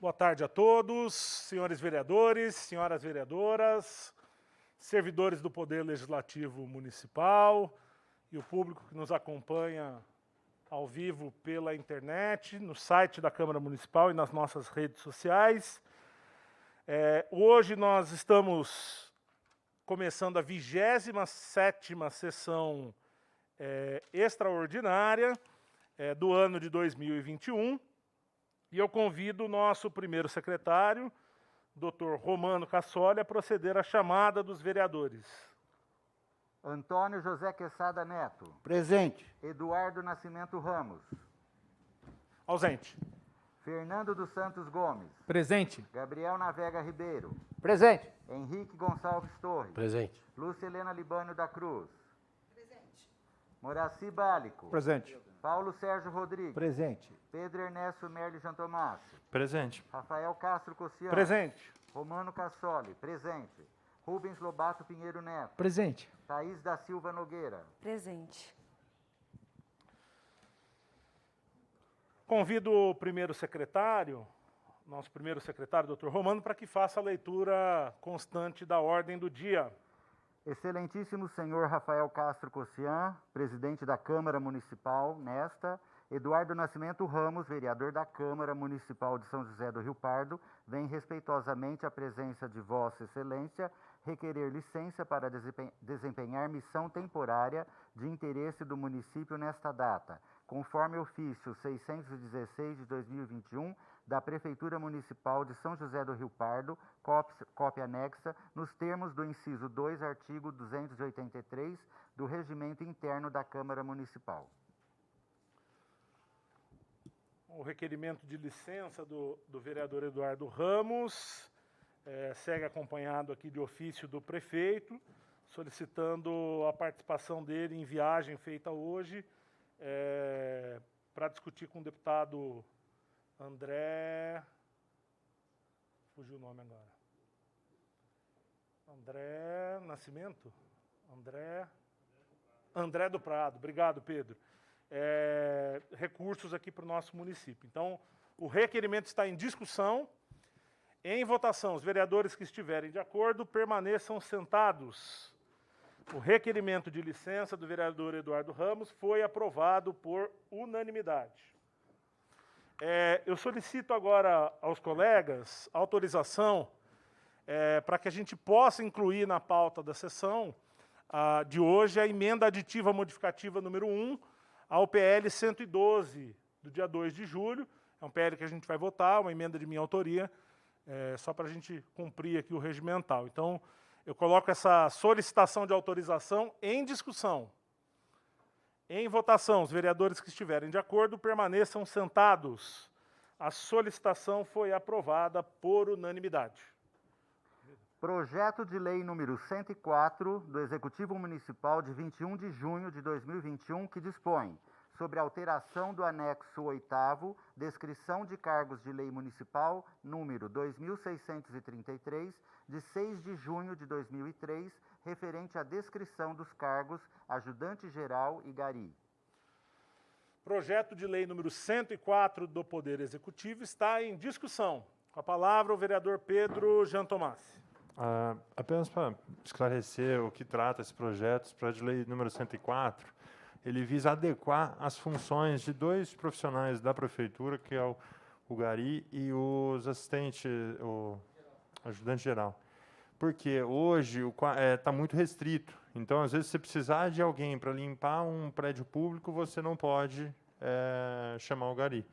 Boa tarde a todos, senhores vereadores, senhoras vereadoras, servidores do Poder Legislativo Municipal e o público que nos acompanha ao vivo pela internet, no site da Câmara Municipal e nas nossas redes sociais. Hoje nós estamos começando a 27ª sessão extraordinária do ano de 2021. E eu convido o nosso primeiro secretário, Dr. Romano Cassoli, a proceder à chamada dos vereadores. Antônio José Quesada Neto. Presente. Eduardo Nascimento Ramos. Ausente. Fernando dos Santos Gomes. Presente. Gabriel Navega Ribeiro. Presente. Henrique Gonçalves Torres. Presente. Lúcia Helena Libânio da Cruz. Presente. Moraci Bálico. Presente. Paulo Sérgio Rodrigues. Presente. Pedro Ernesto Merli Jantomácio. Presente. Rafael Castro Cossiano. Presente. Romano Cassoli. Presente. Rubens Lobato Pinheiro Neto. Presente. Thaís da Silva Nogueira. Presente. Convido o primeiro secretário, nosso primeiro secretário, Dr. Romano, para que faça a leitura constante da ordem do dia. Excelentíssimo senhor Rafael Castro Cossian, presidente da Câmara Municipal, Eduardo Nascimento Ramos, vereador da Câmara Municipal de São José do Rio Pardo, vem respeitosamente à presença de Vossa Excelência requerer licença para desempenhar missão temporária de interesse do município nesta data, conforme ofício 616 de 2021 da Prefeitura Municipal de São José do Rio Pardo, cópia anexa, nos termos do inciso 2, artigo 283 do Regimento Interno da Câmara Municipal. O requerimento de licença do vereador Eduardo Ramos segue acompanhado aqui de ofício do prefeito, solicitando a participação dele em viagem feita hoje para discutir com o deputado André... Fugiu o nome agora. André Nascimento? André do Prado. Obrigado, Pedro. Recursos aqui para o nosso município. Então, o requerimento está em discussão. Em votação, os vereadores que estiverem de acordo permaneçam sentados. O requerimento de licença do vereador Eduardo Ramos foi aprovado por unanimidade. Eu solicito agora aos colegas autorização para que a gente possa incluir na pauta da sessão de hoje a emenda aditiva modificativa número 1 ao PL 112, do dia 2 de julho. É um PL que a gente vai votar, uma emenda de minha autoria, só para a gente cumprir aqui o regimental. Então, eu coloco essa solicitação de autorização em discussão. Em votação, os vereadores que estiverem de acordo permaneçam sentados. A solicitação foi aprovada por unanimidade. Projeto de Lei número 104 do Executivo Municipal de 21 de junho de 2021, que dispõe sobre a alteração do anexo 8º, descrição de cargos de lei municipal, número 2633, de 6 de junho de 2003, referente à descrição dos cargos ajudante-geral e gari. Projeto de lei número 104 do Poder Executivo está em discussão. Com a palavra o vereador Pedro Jantomácio. Apenas para esclarecer o que trata esse projeto, esse projeto de lei número 104, ele visa adequar as funções de dois profissionais da prefeitura, que é o gari e os assistentes, o ajudante geral. Porque hoje está muito restrito. Então, às vezes, se você precisar de alguém para limpar um prédio público, você não pode chamar o gari.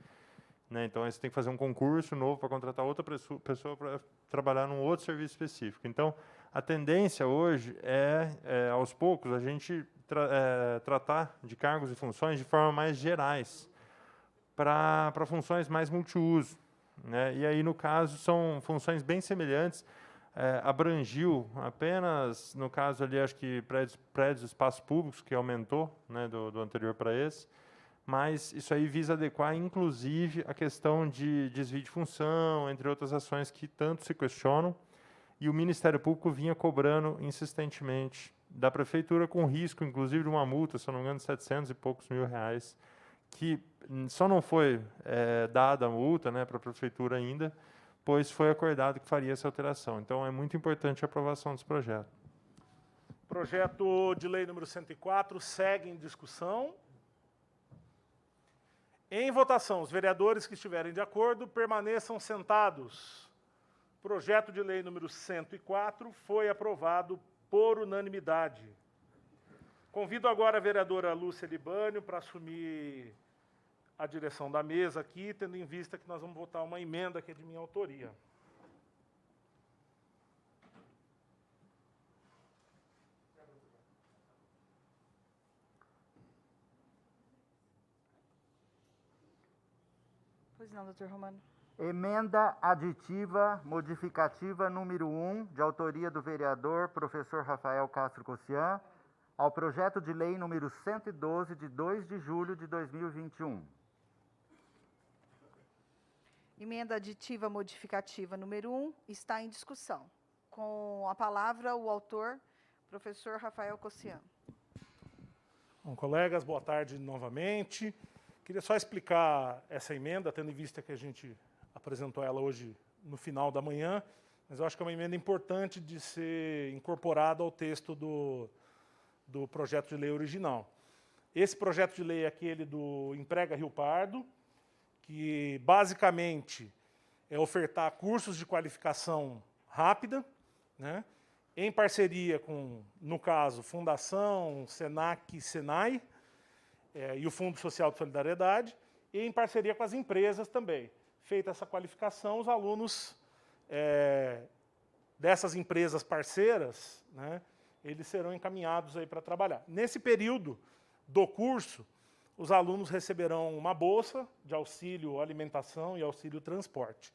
Né? Então, aí você tem que fazer um concurso novo para contratar outra pessoa para trabalhar num outro serviço específico. Então, a tendência hoje aos poucos, a gente tratar de cargos e funções de forma mais gerais, para funções mais multiuso. Né? E aí, no caso, são funções bem semelhantes. Abrangiu apenas, no caso ali, acho que prédios espaços públicos, que aumentou, né, do anterior para esse, mas isso aí visa adequar, inclusive, a questão de desvio de função, entre outras ações que tanto se questionam, e o Ministério Público vinha cobrando insistentemente da Prefeitura, com risco, inclusive, de uma multa, se eu não me engano, de 700 e poucos mil reais, que só não foi dada a multa, né, para a Prefeitura ainda, pois foi acordado que faria essa alteração. Então, é muito importante a aprovação desse projeto. Projeto de lei número 104 segue em discussão. Em votação, os vereadores que estiverem de acordo permaneçam sentados. Projeto de lei número 104 foi aprovado por unanimidade. Convido agora a vereadora Lúcia Libânio para assumir a direção da mesa aqui, tendo em vista que nós vamos votar uma emenda que é de minha autoria. Pois não, doutor Romano. Emenda aditiva modificativa número 1, de autoria do vereador professor Rafael Castro Cossian, ao projeto de lei número 112, de 2 de julho de 2021. Emenda aditiva modificativa número 1 está em discussão. Com a palavra, o autor, professor Rafael Cossian. Bom, colegas, boa tarde novamente. Queria só explicar essa emenda, tendo em vista que a gente apresentou ela hoje no final da manhã, mas eu acho que é uma emenda importante de ser incorporada ao texto do projeto de lei original. Esse projeto de lei é aquele do Emprega Rio Pardo, que basicamente é ofertar cursos de qualificação rápida, né, em parceria com, no caso, Fundação, Senac, Senai, e o Fundo Social de Solidariedade, e em parceria com as empresas também. Feita essa qualificação, os alunos dessas empresas parceiras, né, eles serão encaminhados aí para trabalhar. Nesse período do curso, os alunos receberão uma bolsa de auxílio alimentação e auxílio transporte.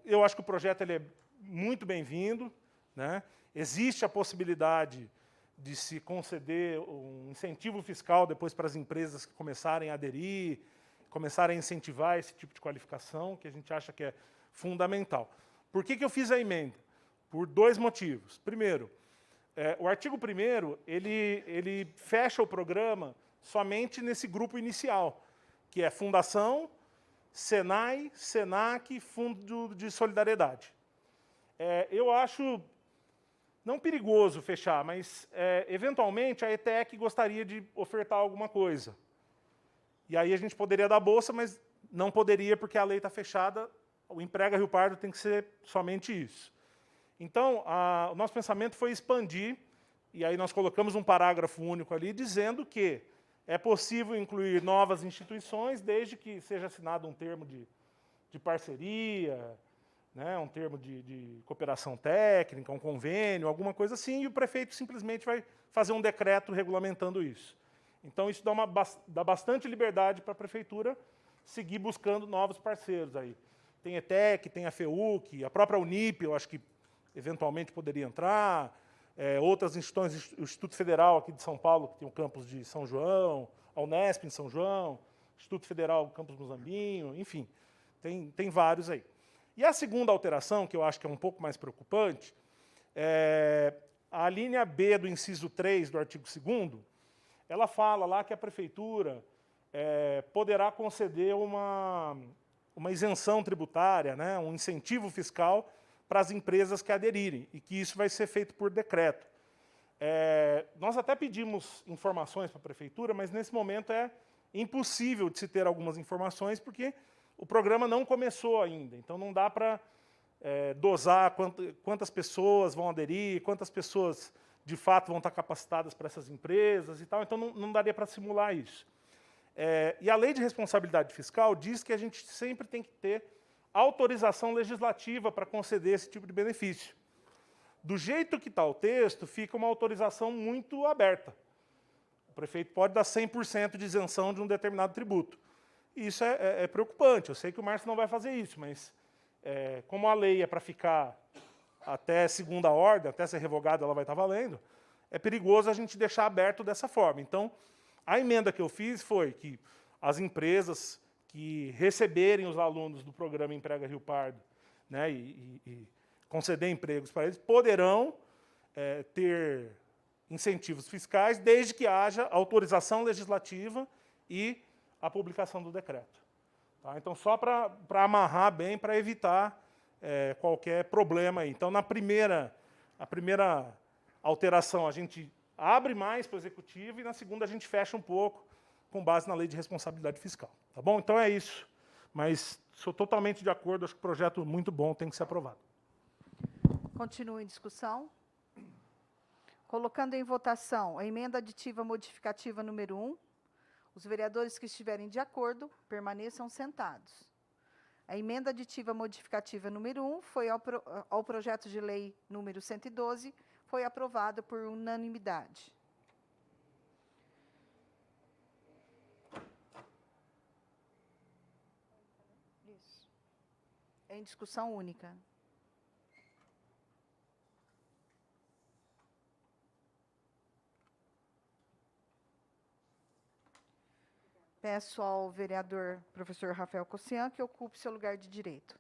Eu acho que o projeto ele é muito bem-vindo, né? Existe a possibilidade de se conceder um incentivo fiscal depois para as empresas que começarem a aderir, começarem a incentivar esse tipo de qualificação, que a gente acha que é fundamental. Por que eu fiz a emenda? Por dois motivos. Primeiro, o artigo 1º, ele fecha o programa somente nesse grupo inicial, que é Fundação, Senai, Senac, Fundo de Solidariedade. Eu acho não perigoso fechar, mas, eventualmente, a ETEC gostaria de ofertar alguma coisa. E aí a gente poderia dar bolsa, mas não poderia porque a lei está fechada, o Emprega Rio Pardo tem que ser somente isso. Então, o nosso pensamento foi expandir, e aí nós colocamos um parágrafo único ali, dizendo que é possível incluir novas instituições, desde que seja assinado um termo de parceria, né, um termo de cooperação técnica, um convênio, alguma coisa assim, e o prefeito simplesmente vai fazer um decreto regulamentando isso. Então, isso dá bastante liberdade para a prefeitura seguir buscando novos parceiros aí. Tem a ETEC, tem a FEUC, a própria Unip, eu acho que eventualmente poderia entrar, outras instituições, o Instituto Federal aqui de São Paulo, que tem o campus de São João, a Unesp em São João, Instituto Federal Campus Muzambinho, enfim, tem vários aí. E a segunda alteração, que eu acho que é um pouco mais preocupante, a linha B do inciso 3 do artigo 2º, ela fala lá que a prefeitura poderá conceder uma isenção tributária, né, um incentivo fiscal para as empresas que aderirem, e que isso vai ser feito por decreto. Nós até pedimos informações para a prefeitura, mas nesse momento é impossível de se ter algumas informações, porque o programa não começou ainda, então não dá para dosar quantas pessoas vão aderir, quantas pessoas de fato vão estar capacitadas para essas empresas e tal, então não daria para simular isso. E a Lei de Responsabilidade Fiscal diz que a gente sempre tem que ter autorização legislativa para conceder esse tipo de benefício. Do jeito que está o texto, fica uma autorização muito aberta. O prefeito pode dar 100% de isenção de um determinado tributo. E isso é preocupante. Eu sei que o Márcio não vai fazer isso, mas como a lei é para ficar até segunda ordem, até ser revogada ela vai estar valendo, é perigoso a gente deixar aberto dessa forma. Então, a emenda que eu fiz foi que as empresas que receberem os alunos do programa Emprega Rio Pardo, né, e conceder empregos para eles, poderão ter incentivos fiscais, desde que haja autorização legislativa e a publicação do decreto. Tá? Então, só para amarrar bem, para evitar qualquer problema aí. Então, a primeira alteração, a gente abre mais para o executivo e na segunda a gente fecha um pouco com base na lei de responsabilidade fiscal. Tá bom? Então é isso. Mas sou totalmente de acordo, acho que o projeto muito bom, tem que ser aprovado. Continua em discussão. Colocando em votação a emenda aditiva modificativa número 1. Os vereadores que estiverem de acordo, permaneçam sentados. A emenda aditiva modificativa número 1 foi ao projeto de lei número 112, foi aprovada por unanimidade. Isso. É em discussão única. Peço ao vereador professor Rafael Cossian que ocupe seu lugar de direito.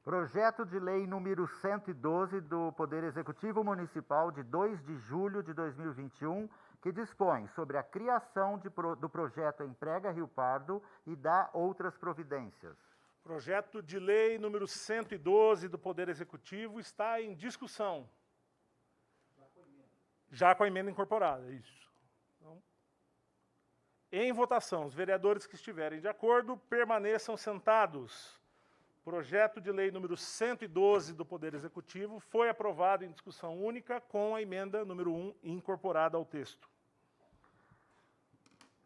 Projeto de lei número 112 do Poder Executivo Municipal de 2 de julho de 2021, que dispõe sobre a criação do projeto Emprega Rio Pardo e dá outras providências. Projeto de lei número 112 do Poder Executivo está em discussão. Já com a emenda incorporada, isso. Então, em votação, os vereadores que estiverem de acordo, permaneçam sentados. Projeto de lei número 112 do Poder Executivo foi aprovado em discussão única com a emenda número 1 incorporada ao texto.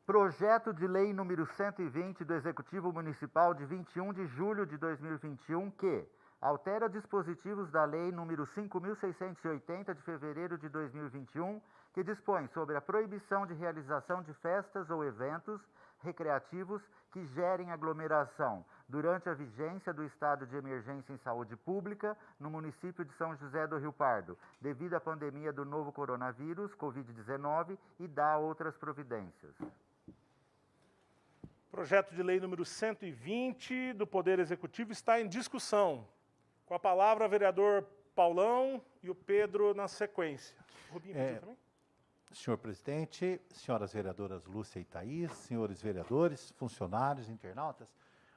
Projeto de lei número 120 do Executivo Municipal de 21 de julho de 2021, que altera dispositivos da lei número 5.680 de fevereiro de 2021, que dispõe sobre a proibição de realização de festas ou eventos recreativos que gerem aglomeração durante a vigência do estado de emergência em saúde pública no município de São José do Rio Pardo, devido à pandemia do novo coronavírus, Covid-19, e dá outras providências. Projeto de lei número 120 do Poder Executivo está em discussão. Com a palavra, o vereador Paulão e o Pedro na sequência. Rubinho, pediu também? Senhor presidente, senhoras vereadoras Lúcia e Thaís, senhores vereadores, funcionários, internautas,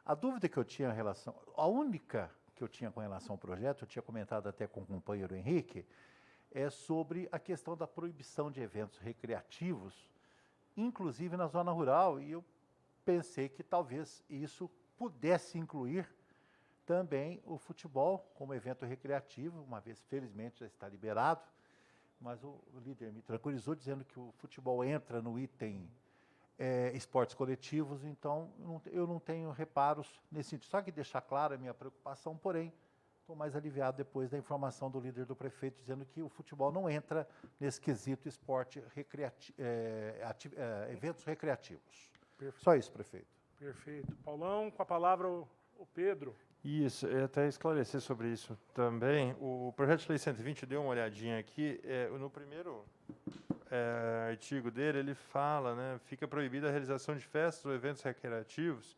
a dúvida que eu tinha em relação, a única que eu tinha com relação ao projeto, eu tinha comentado até com o companheiro Henrique, é sobre a questão da proibição de eventos recreativos, inclusive na zona rural, e eu pensei que talvez isso pudesse incluir também o futebol como evento recreativo, uma vez, felizmente, já está liberado, mas o líder me tranquilizou dizendo que o futebol entra no item esportes coletivos, então eu não tenho reparos nesse sentido. Só que deixar clara a minha preocupação, porém, estou mais aliviado depois da informação do líder do prefeito, dizendo que o futebol não entra nesse quesito esporte eventos recreativos. Perfeito. Só isso, prefeito. Perfeito. Paulão, com a palavra o Pedro. Isso, até esclarecer sobre isso também. O projeto de lei 120, deu uma olhadinha aqui, no primeiro artigo dele, ele fala, né, fica proibida a realização de festas ou eventos recreativos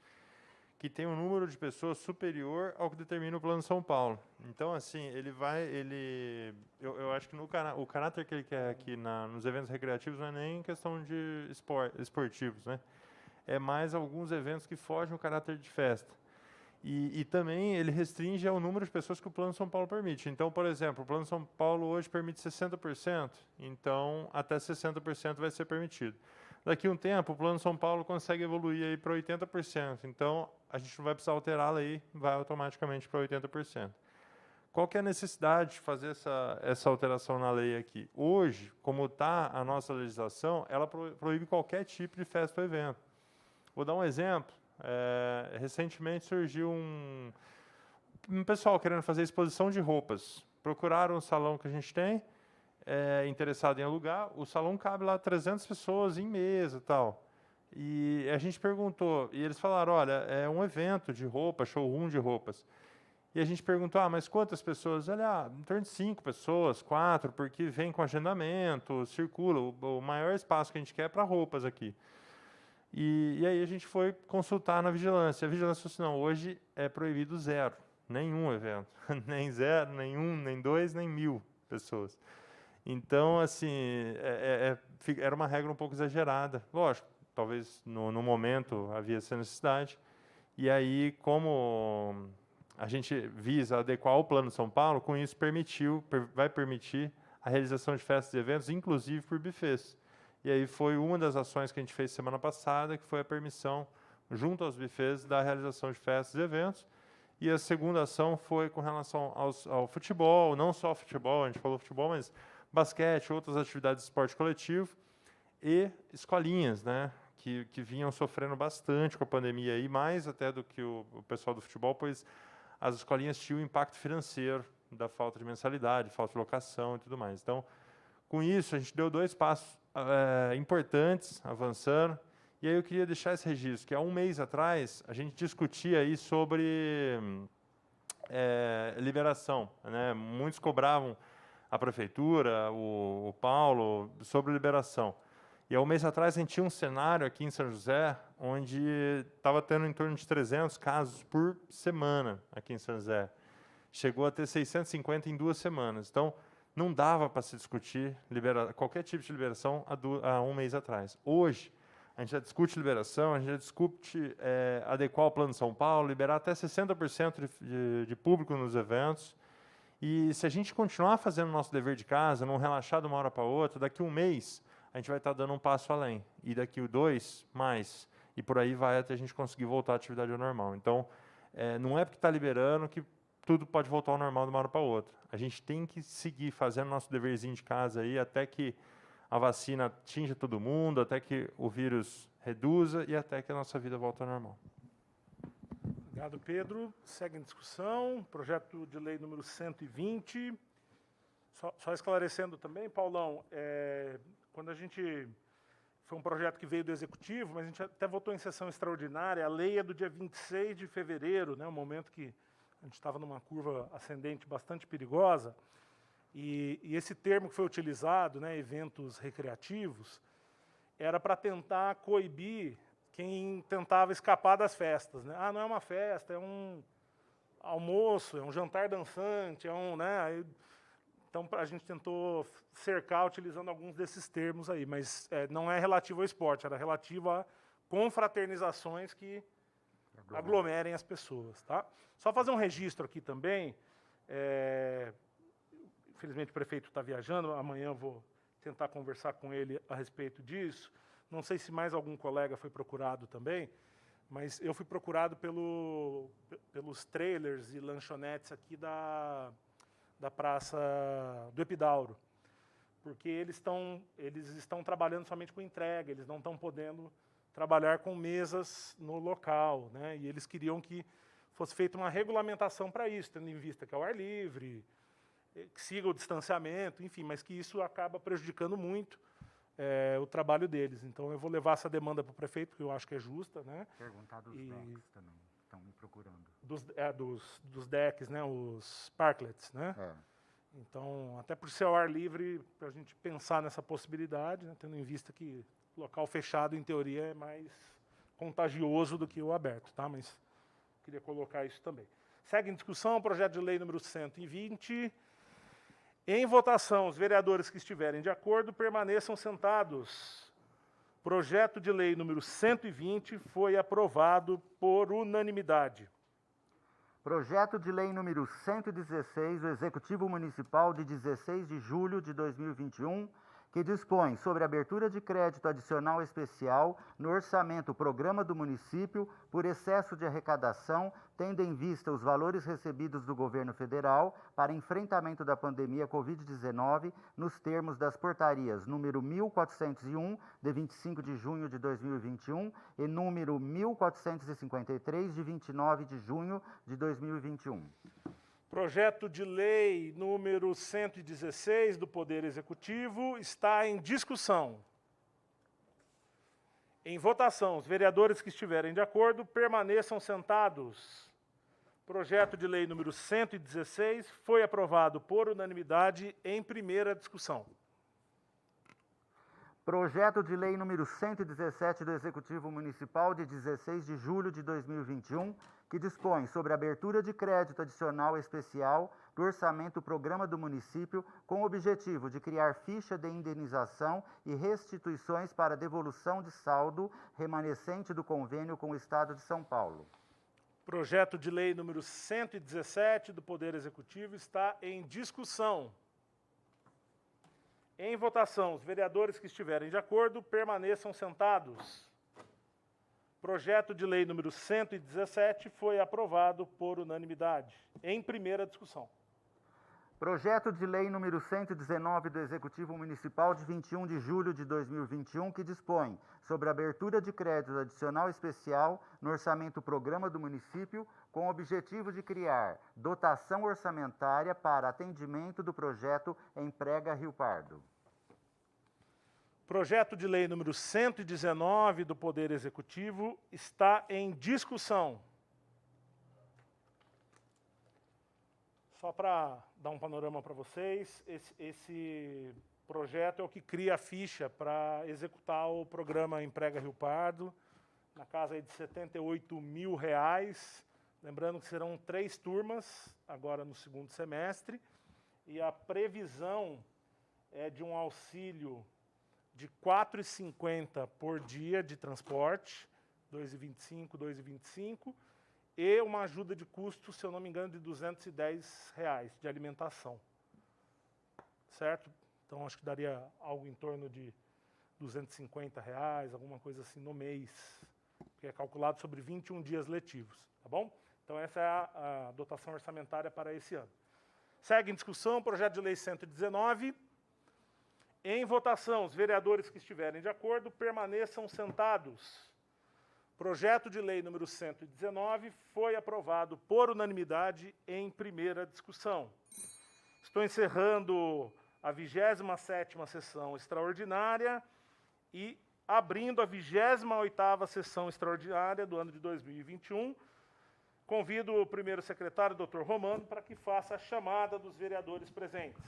que tenham um número de pessoas superior ao que determina o Plano São Paulo. Então, assim, eu acho que o caráter que ele quer aqui nos eventos recreativos não é nem questão de esportivos, né? É mais alguns eventos que fogem o caráter de festa. E também ele restringe ao número de pessoas que o Plano São Paulo permite. Então, por exemplo, o Plano São Paulo hoje permite 60%, então até 60% vai ser permitido. Daqui a um tempo, o Plano São Paulo consegue evoluir aí para 80%, então a gente não vai precisar alterar a lei, vai automaticamente para 80%. Qual que é a necessidade de fazer essa alteração na lei aqui? Hoje, como está a nossa legislação, ela proíbe qualquer tipo de festa ou evento. Vou dar um exemplo. Recentemente surgiu um pessoal querendo fazer exposição de roupas. Procuraram o salão que a gente tem, interessado em alugar. O salão cabe lá 300 pessoas em mesa e tal. E a gente perguntou, e eles falaram, olha, é um evento de roupa, showroom de roupas. E a gente perguntou, mas quantas pessoas? Olha, em torno de 5 pessoas, 4, porque vem com agendamento, circula. O maior espaço que a gente quer é para roupas aqui. E aí a gente foi consultar na vigilância. A vigilância falou assim, não, hoje é proibido 0, nenhum evento. Nem 0, nem 1, nem 2, nem 1000 pessoas. Então, assim, era uma regra um pouco exagerada. Lógico, talvez no momento havia essa necessidade. E aí, como a gente visa adequar o Plano São Paulo, com isso vai permitir a realização de festas e eventos, inclusive por buffets. E aí foi uma das ações que a gente fez semana passada, que foi a permissão, junto aos buffets, da realização de festas e eventos. E a segunda ação foi com relação ao futebol, não só futebol, a gente falou futebol, mas basquete, outras atividades de esporte coletivo e escolinhas, né, que vinham sofrendo bastante com a pandemia, aí, mais até do que o pessoal do futebol, pois as escolinhas tinham impacto financeiro da falta de mensalidade, falta de locação e tudo mais. Então, com isso, a gente deu 2 passos importantes, avançando. E aí eu queria deixar esse registro, que há um mês atrás, a gente discutia aí sobre liberação, né? Muitos cobravam a prefeitura, o Paulo, sobre liberação. E há um mês atrás, a gente tinha um cenário aqui em São José, onde estava tendo em torno de 300 casos por semana aqui em São José. Chegou a ter 650 em 2 semanas. Então, não dava para se discutir qualquer tipo de liberação há um mês atrás. Hoje, a gente já discute liberação, a gente já discute adequar o Plano São Paulo, liberar até 60% de público nos eventos. E se a gente continuar fazendo o nosso dever de casa, não relaxar de uma hora para outra, daqui a um mês a gente vai estar dando um passo além. E daqui a 2, mais. E por aí vai até a gente conseguir voltar à atividade ao normal. Então, não é porque está liberando que tudo pode voltar ao normal de uma hora para outra. A gente tem que seguir fazendo nosso deverzinho de casa aí até que a vacina atinja todo mundo, até que o vírus reduza e até que a nossa vida volte ao normal. Obrigado, Pedro. Segue em discussão. Projeto de lei número 120. Só esclarecendo também, Paulão, quando a gente... Foi um projeto que veio do Executivo, mas a gente até votou em sessão extraordinária. A lei é do dia 26 de fevereiro, né, um momento que a gente estava numa curva ascendente bastante perigosa. E esse termo que foi utilizado, né, eventos recreativos, era para tentar coibir quem tentava escapar das festas, né? Ah, não é uma festa, é um almoço, é um jantar dançante, né? Então a gente tentou cercar utilizando alguns desses termos aí, mas não é relativo ao esporte, era relativo a confraternizações que aglomerem as pessoas, tá? Só fazer um registro aqui também. Infelizmente o prefeito está viajando, amanhã eu vou tentar conversar com ele a respeito disso. Não sei se mais algum colega foi procurado também, mas eu fui procurado pelos trailers e lanchonetes aqui da Praça do Epidauro, porque eles estão trabalhando somente com entrega, eles não estão podendo trabalhar com mesas no local, né? E eles queriam que fosse feita uma regulamentação para isso, tendo em vista que é ao ar livre, que siga o distanciamento, enfim, mas que isso acaba prejudicando muito o trabalho deles. Então, eu vou levar essa demanda para o prefeito, porque eu acho que é justa, né? Perguntar dos decks também, estão me procurando. Dos decks, né? Os parklets, né? Então, até por ser ao ar livre, para a gente pensar nessa possibilidade, né? Tendo em vista que local fechado, em teoria, é mais contagioso do que o aberto, tá? Mas queria colocar isso também. Segue em discussão o projeto de lei número 120. Em votação, os vereadores que estiverem de acordo permaneçam sentados. Projeto de lei número 120 foi aprovado por unanimidade. Projeto de lei número 116 do Executivo Municipal de 16 de julho de 2021, que dispõe sobre abertura de crédito adicional especial no orçamento Programa do Município por excesso de arrecadação, tendo em vista os valores recebidos do Governo Federal para enfrentamento da pandemia Covid-19, nos termos das portarias número 1401, de 25 de junho de 2021, e número 1453, de 29 de junho de 2021. Projeto de lei número 116 do Poder Executivo está em discussão. Em votação, os vereadores que estiverem de acordo permaneçam sentados. Projeto de lei número 116 foi aprovado por unanimidade em primeira discussão. Projeto de lei número 117 do Executivo Municipal de 16 de julho de 2021, que dispõe sobre a abertura de crédito adicional especial do orçamento programa do município com o objetivo de criar ficha de indenização e restituições para devolução de saldo remanescente do convênio com o Estado de São Paulo. Projeto de lei número 117 do Poder Executivo está em discussão. Em votação, os vereadores que estiverem de acordo permaneçam sentados. Projeto de lei número 117 foi aprovado por unanimidade. Em primeira discussão. Projeto de lei número 119 do Executivo Municipal de 21 de julho de 2021, que dispõe sobre a abertura de crédito adicional especial no orçamento programa do município, com o objetivo de criar dotação orçamentária para atendimento do projeto Emprega Rio Pardo. Projeto de lei número 119 do Poder Executivo está em discussão. Só para dar um panorama para vocês, esse projeto é o que cria a ficha para executar o programa Emprega Rio Pardo, na casa aí de R$78 mil. Lembrando que serão 3 turmas, agora no segundo semestre, e a previsão é de um auxílio de R$ 4,50 por dia de transporte, R$ 2,25, R$ 2,25, e uma ajuda de custo, se eu não me engano, de R$ 210 de alimentação. Certo? Então, acho que daria algo em torno de R$ 250, alguma coisa assim, no mês, que é calculado sobre 21 dias letivos. Tá bom? Então, essa é a dotação orçamentária para esse ano. Segue em discussão o projeto de lei 119. Em votação, os vereadores que estiverem de acordo permaneçam sentados. Projeto de lei número 119 foi aprovado por unanimidade em primeira discussão. Estou encerrando a 27ª sessão extraordinária e abrindo a 28ª sessão extraordinária do ano de 2021. Convido o primeiro secretário, Dr. Romano, para que faça a chamada dos vereadores presentes.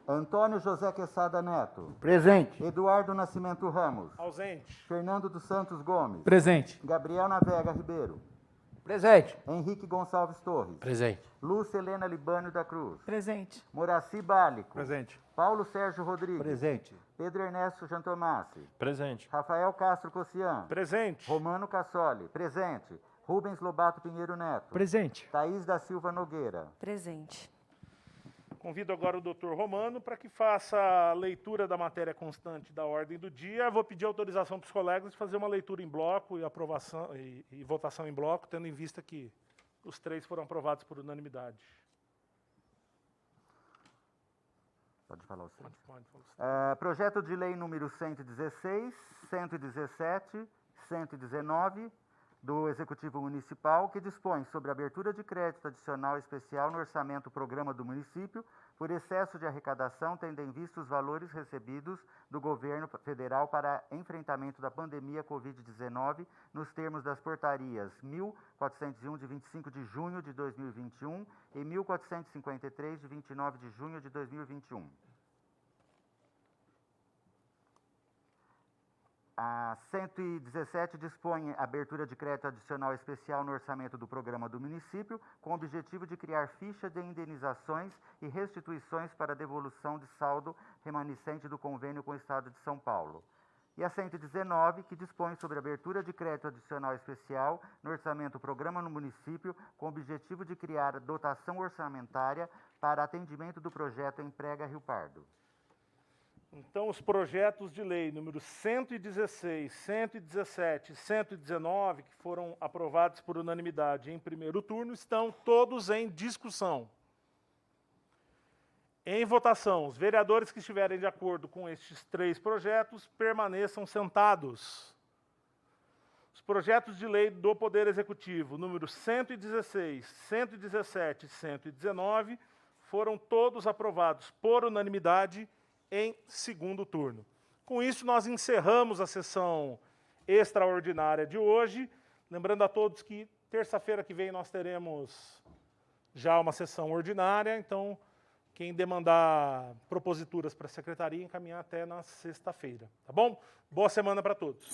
Antônio José Quesada Neto. Presente. Eduardo Nascimento Ramos. Ausente. Fernando dos Santos Gomes. Presente. Gabriel Navega Ribeiro. Presente. Henrique Gonçalves Torres. Presente. Lúcia Helena Libânio da Cruz. Presente. Moraci Bálico. Presente. Paulo Sérgio Rodrigues. Presente. Pedro Ernesto Jantomassi. Presente. Rafael Castro Cossian. Presente. Romano Cassoli. Presente. Rubens Lobato Pinheiro Neto. Presente. Thaís da Silva Nogueira. Presente. Convido agora o doutor Romano para que faça a leitura da matéria constante da ordem do dia. Vou pedir autorização para os colegas de fazer uma leitura em bloco e aprovação e votação em bloco, tendo em vista que os 3 foram aprovados por unanimidade. Pode falar o seu. Pode falar. Projeto de lei número 116, 117, 119 do Executivo Municipal, que dispõe sobre a abertura de crédito adicional especial no orçamento programa do município por excesso de arrecadação, tendo em vista os valores recebidos do governo federal para enfrentamento da pandemia Covid-19, nos termos das portarias 1401, de 25 de junho de 2021 e 1453, de 29 de junho de 2021. A 117 dispõe a abertura de crédito adicional especial no orçamento do programa do município, com o objetivo de criar ficha de indenizações e restituições para devolução de saldo remanescente do convênio com o Estado de São Paulo. E a 119, que dispõe sobre a abertura de crédito adicional especial no orçamento programa no município, com o objetivo de criar dotação orçamentária para atendimento do projeto Emprega Rio Pardo. Então, os projetos de lei número 116, 117 e 119, que foram aprovados por unanimidade em primeiro turno, estão todos em discussão. Em votação, os vereadores que estiverem de acordo com estes 3 projetos permaneçam sentados. Os projetos de lei do Poder Executivo, número 116, 117 e 119, foram todos aprovados por unanimidade em segundo turno. Com isso, nós encerramos a sessão extraordinária de hoje. Lembrando a todos que terça-feira que vem nós teremos já uma sessão ordinária, então quem demandar proposituras para a secretaria, encaminhar até na sexta-feira. Tá bom? Boa semana para todos.